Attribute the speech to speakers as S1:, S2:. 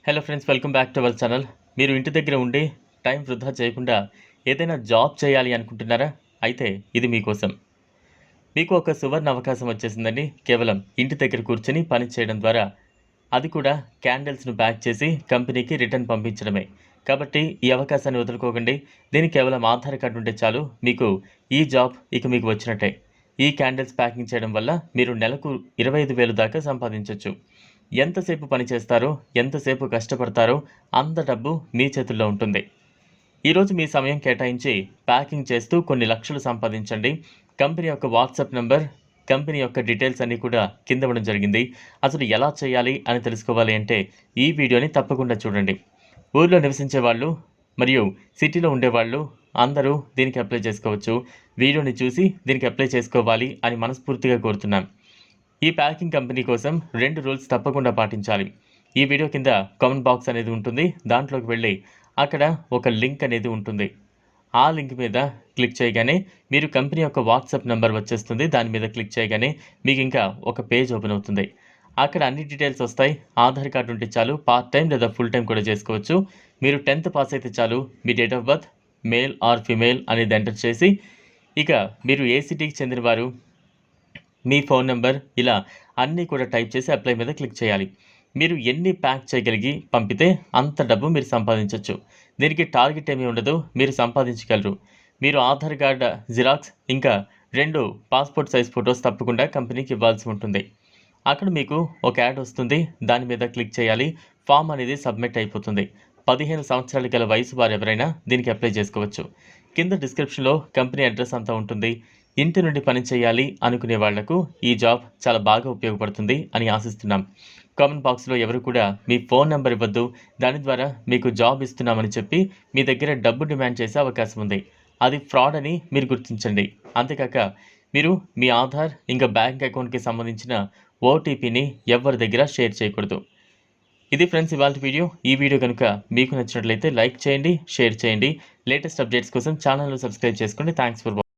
S1: Hello friends, welcome back to our channel. మీరు ఇంటి దగ్గర ఉండి టైం వృధా చేయకుండా ఏదైనా జాబ్ చేయాలి అనుకుంటున్నారా? అయితే ఇది మీకోసం. మీకు ఒక సువర్ణ అవకాశం వచ్చేసిందండి. కేవలం ఇంటి దగ్గర కూర్చొని పని చేయడం ద్వారా, అది కూడా క్యాండిల్స్‌ను ప్యాక్ చేసి కంపెనీకి రిటర్న్ పంపించడమే. కాబట్టి ఈ అవకాశాన్ని వదులుకోకండి. దీనికి కేవలం ఆధార్ కార్డ్ ఉంటే చాలు, మీకు ఈ జాబ్ ఇక మీకు వచ్చినట్టే. ఈ క్యాండిల్స్ ప్యాకింగ్ చేయడం వల్ల మీరు నెలకు 25,000 దాకా సంపాదించొచ్చు. ఎంతసేపు పని చేస్తారో, ఎంతసేపు కష్టపడతారో అంత డబ్బు మీ చేతుల్లో ఉంటుంది. ఈరోజు మీ సమయం కేటాయించి ప్యాకింగ్ చేస్తూ కొన్ని లక్షలు సంపాదించండి. కంపెనీ యొక్క వాట్సాప్ నంబర్, కంపెనీ యొక్క డీటెయిల్స్ అన్నీ కూడా కింద ఇవ్వడం జరిగింది. అసలు ఎలా చేయాలి అని తెలుసుకోవాలి అంటే ఈ వీడియోని తప్పకుండా చూడండి. ఊర్లో నివసించే వాళ్ళు మరియు సిటీలో ఉండేవాళ్ళు అందరూ దీనికి అప్లై చేసుకోవచ్చు. వీడియోని చూసి దీనికి అప్లై చేసుకోవాలి అని మనస్ఫూర్తిగా కోరుతున్నాం. ఈ ప్యాకింగ్ కంపెనీ కోసం 2 రూల్స్ తప్పకుండా పాటించాలి. ఈ వీడియో కింద కామెంట్ బాక్స్ అనేది ఉంటుంది. దాంట్లోకి వెళ్ళి అక్కడ ఒక లింక్ అనేది ఉంటుంది. ఆ లింక్ మీద క్లిక్ చేయగానే మీరు కంపెనీ యొక్క వాట్సాప్ నెంబర్ వచ్చేస్తుంది. దాని మీద క్లిక్ చేయగానే మీకు ఇంకా ఒక పేజ్ ఓపెన్ అవుతుంది. అక్కడ అన్ని డీటెయిల్స్ వస్తాయి. ఆధార్ కార్డు ఉంటే చాలు, పార్ట్ టైం లేదా ఫుల్ టైం కూడా చేసుకోవచ్చు. మీరు 10th పాస్ అయితే చాలు. మీ date of birth, male or female అనేది ఎంటర్ చేసి, ఇక మీరు ఏ సిటీకి చెందినవారు, మీ ఫోన్ నెంబర్, ఇలా అన్నీ కూడా టైప్ చేసి అప్లై మీద క్లిక్ చేయాలి. మీరు ఎన్ని ప్యాక్ చేయగలిగి పంపితే అంత డబ్బు మీరు సంపాదించవచ్చు. దీనికి టార్గెట్ ఏమీ ఉండదు, మీరు సంపాదించగలరు. మీరు ఆధార్ కార్డ్ జిరాక్స్ ఇంకా 2 పాస్పోర్ట్ సైజ్ ఫొటోస్ తప్పకుండా కంపెనీకి ఇవ్వాల్సి ఉంటుంది. అక్కడ మీకు ఒక యాడ్ వస్తుంది. దాని మీద క్లిక్ చేయాలి. ఫామ్ అనేది సబ్మిట్ అయిపోతుంది. 15 సంవత్సరాల గల వయసు వారు ఎవరైనా దీనికి అప్లై చేసుకోవచ్చు. కింద డిస్క్రిప్షన్లో కంపెనీ అడ్రస్ అంతా ఉంటుంది. ఇంటి నుండి పని చేయాలి అనుకునే వాళ్లకు ఈ జాబ్ చాలా బాగా ఉపయోగపడుతుంది అని ఆశిస్తున్నాం. కామెంట్ బాక్స్లో ఎవరు కూడా మీ ఫోన్ నెంబర్ ఇవ్వద్దు. దాని ద్వారా మీకు జాబ్ ఇస్తున్నామని చెప్పి మీ దగ్గర డబ్బు డిమాండ్ చేసే అవకాశం ఉంది. అది ఫ్రాడ్ అని మీరు గుర్తించండి. అంతేకాక మీరు మీ ఆధార్ ఇంకా బ్యాంక్ అకౌంట్కి సంబంధించిన ఓటీపీని ఎవరి దగ్గర షేర్ చేయకూడదు. ఇది ఫ్రెండ్స్ ఇవాల్టి వీడియో. ఈ వీడియో కనుక మీకు నచ్చినట్లయితే లైక్ చేయండి, షేర్ చేయండి. లేటెస్ట్ అప్డేట్స్ కోసం ఛానల్ను సబ్స్క్రైబ్ చేసుకోండి. Thanks for watching.